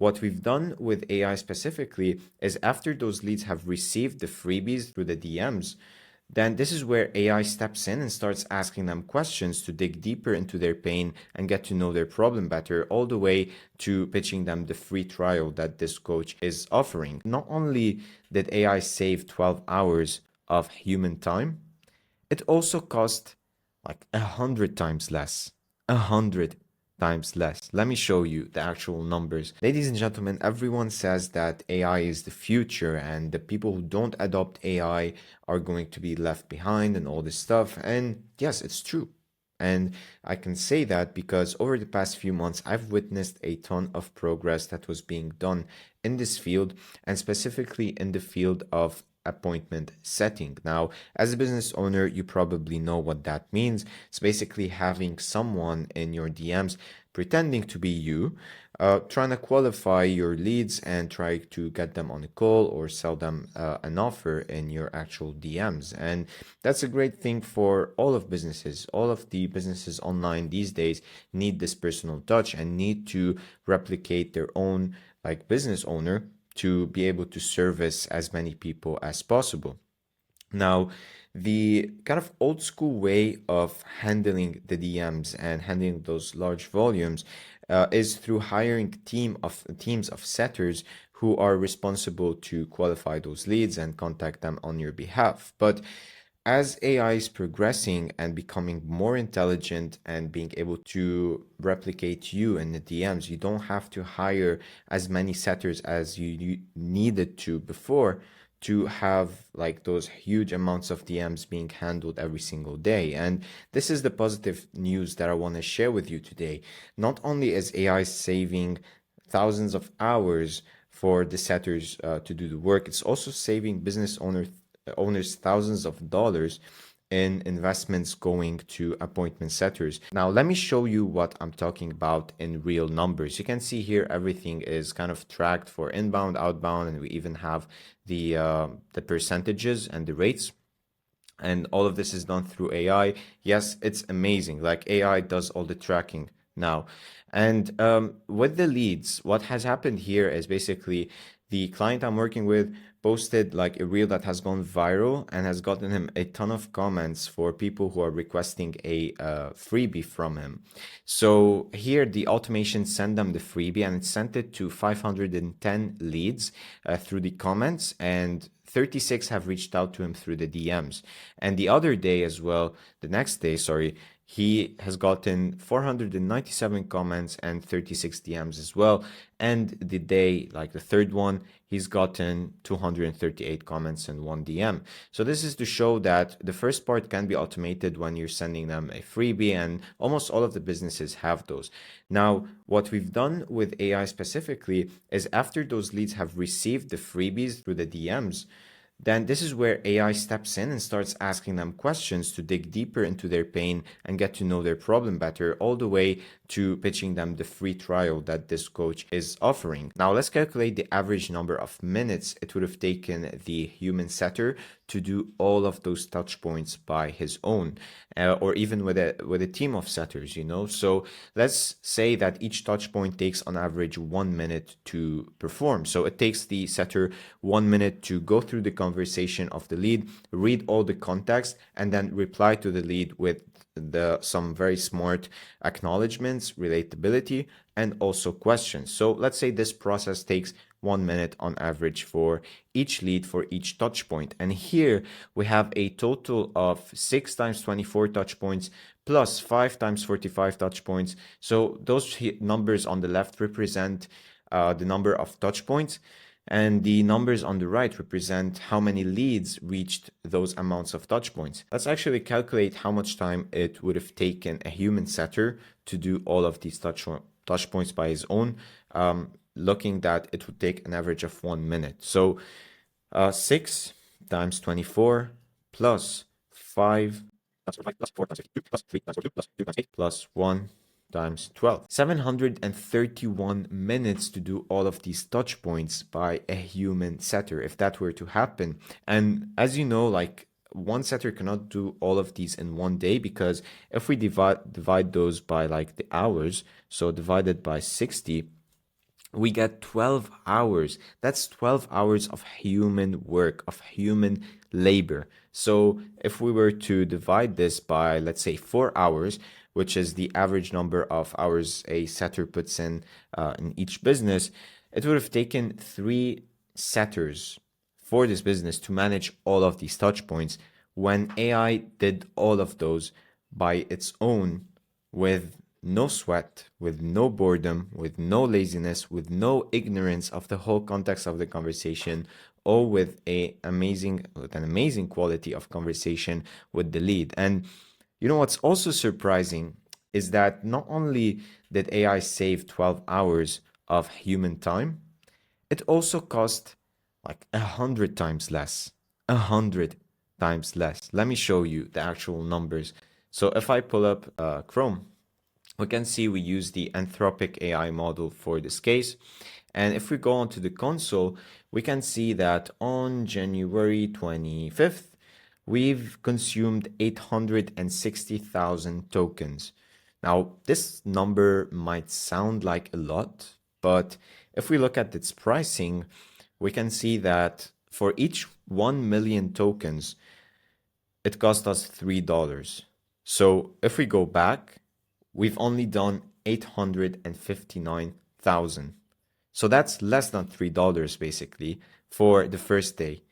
what we've done with AI specifically is after those leads have received the freebies through the DMs, then this is where AI steps in and starts asking them questions to dig deeper into their pain and get to know their problem better, all the way to pitching them the free trial that this coach is offering. Not only did AI save 12 hours of human time, it also cost like 100 times less. 100 times less. Let me show you the actual numbers. Ladies and gentlemen, everyone says that AI is the future and the people who don't adopt AI are going to be left behind and all this stuff. And yes, it's true. And I can say that because over the past few months, I've witnessed a ton of progress that was being done in this field, and specifically in the field of appointment setting. Now, as a business owner, you probably know what that means. It's basically having someone in your DMs pretending to be you, trying to qualify your leads and try to get them on a call or sell them an offer in your actual DMs. And that's a great thing for all of businesses. All of the businesses online these days need this personal touch and need to replicate their own like business owner to be able to service as many people as possible. Now, the kind of old school way of handling the DMs and handling those large volumes is through hiring teams of setters who are responsible to qualify those leads and contact them on your behalf. But as AI is progressing and becoming more intelligent and being able to replicate you in the DMs, you don't have to hire as many setters as you needed to before to have like those huge amounts of DMs being handled every single day. And this is the positive news that I want to share with you today. Not only is AI saving thousands of hours for the setters to do the work, it's also saving business owners thousands of dollars in investments going to appointment setters. Now, let me show you what I'm talking about in real numbers. You can see here everything is kind of tracked for inbound, outbound, and we even have the percentages and the rates. And all of this is done through AI. Yes, it's amazing. Like AI does all the tracking now. And with the leads, what has happened here is basically the client I'm working with posted like a reel that has gone viral and has gotten him a ton of comments for people who are requesting a freebie from him. So here the automation sent them the freebie and it sent it to 510 leads through the comments, and 36 have reached out to him through the DMs. And the other day as well, the next day, sorry, he has gotten 497 comments and 36 DMs as well. And the day, like the third one, he's gotten 238 comments and one DM. So this is to show that the first part can be automated when you're sending them a freebie, and almost all of the businesses have those. Now, what we've done with AI specifically is after those leads have received the freebies through the DMs, then this is where AI steps in and starts asking them questions to dig deeper into their pain and get to know their problem better, all the way to pitching them the free trial that this coach is offering. Now, let's calculate the average number of minutes it would have taken the human setter to do all of those touch points by his own, or even with a team of setters, you know. So let's say that each touch point takes on average 1 minute to perform. So it takes the setter 1 minute to go through the conversation of the lead, read all the context, and then reply to the lead with some very smart acknowledgements, relatability, and also questions. So let's say this process takes 1 minute on average for each lead for each touch point. And here we have a total of 6 times 24 touch points plus 5 times 45 touch points. So those numbers on the left represent the number of touch points, and the numbers on the right represent how many leads reached those amounts of touch points. Let's actually calculate how much time it would have taken a human setter to do all of these touch points by his own, looking that it would take an average of 1 minute. So 6 times 24 plus 5 plus 4 times 2 plus 3 times 4 plus 2 times 8 plus 1 times 12. 731 minutes to do all of these touch points by a human setter, if that were to happen. And as you know, like one setter cannot do all of these in one day, because if we divide those by like the hours, so divided by 60, we get 12 hours. That's 12 hours of human work, of human labor. So if we were to divide this by, let's say, 4 hours, which is the average number of hours a setter puts in each business, it would have taken 3 setters for this business to manage all of these touch points when AI did all of those by its own with no sweat, with no boredom, with no laziness, with no ignorance of the whole context of the conversation, all with an amazing quality of conversation with the lead. And you know what's also surprising is that not only did AI save 12 hours of human time, it also cost like 100 times less. 100 times less. Let me show you the actual numbers. So if I pull up Chrome, we can see we use the Anthropic AI model for this case. And if we go onto the console, we can see that on January 25th, we've consumed 860,000 tokens. Now, this number might sound like a lot, but if we look at its pricing, we can see that for each 1 million tokens, it cost us $3. So if we go back, we've only done 859,000. So that's less than $3 basically for the first day.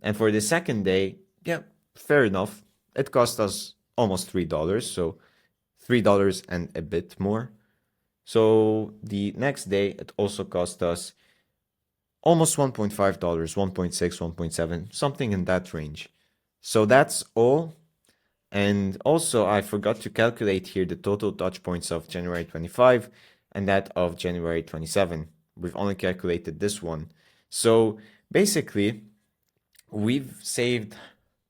And for the second day, yeah, fair enough. It cost us almost $3, so $3 and a bit more. So the next day, it also cost us almost $1.5, 1.6, 1.7, something in that range. So that's all. And also, I forgot to calculate here the total touch points of January 25 and that of January 27. We've only calculated this one. So basically, we've saved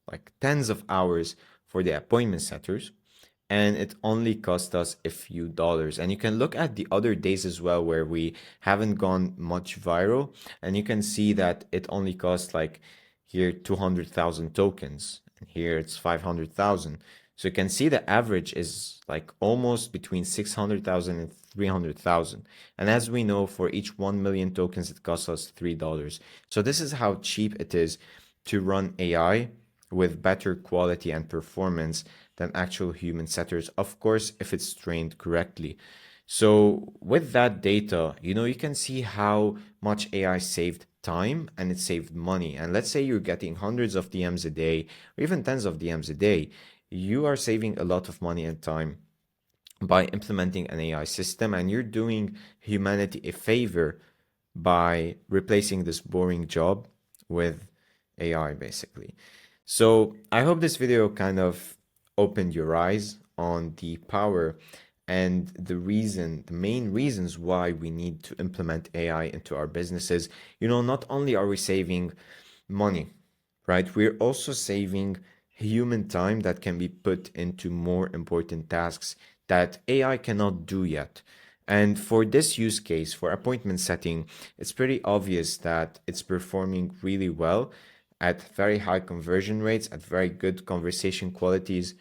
like tens of hours for the appointment setters, and it only cost us a few dollars. And you can look at the other days as well where we haven't gone much viral, and you can see that it only cost like here 200,000 tokens, and here it's 500,000. So you can see the average is like almost between 600,000 and 300,000. And as we know, for each 1 million tokens, it costs us $3. So this is how cheap it is to run AI with better quality and performance than actual human setters, of course, if it's trained correctly. So with that data, you can see how much AI saved time and it saved money. And let's say you're getting hundreds of DMs a day or even tens of DMs a day, you are saving a lot of money and time by implementing an AI system, and you're doing humanity a favor by replacing this boring job with AI, basically. So I hope this video kind of opened your eyes on the power and the main reasons why we need to implement AI into our businesses. Not only are we saving money, right? We're also saving human time that can be put into more important tasks that AI cannot do yet. And for this use case, for appointment setting, it's pretty obvious that it's performing really well at very high conversion rates, at very good conversation qualities,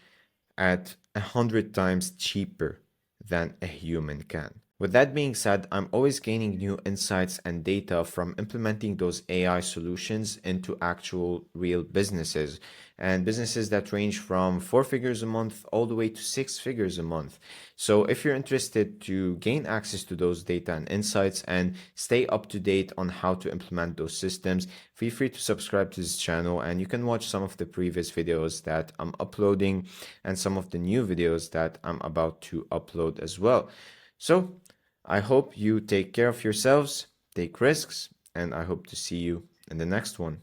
at 100 times cheaper than a human can. With that being said, I'm always gaining new insights and data from implementing those AI solutions into actual real businesses, and businesses that range from 4 figures a month all the way to 6 figures a month. So if you're interested to gain access to those data and insights and stay up to date on how to implement those systems, feel free to subscribe to this channel, and you can watch some of the previous videos that I'm uploading and some of the new videos that I'm about to upload as well. So I hope you take care of yourselves, take risks, and I hope to see you in the next one.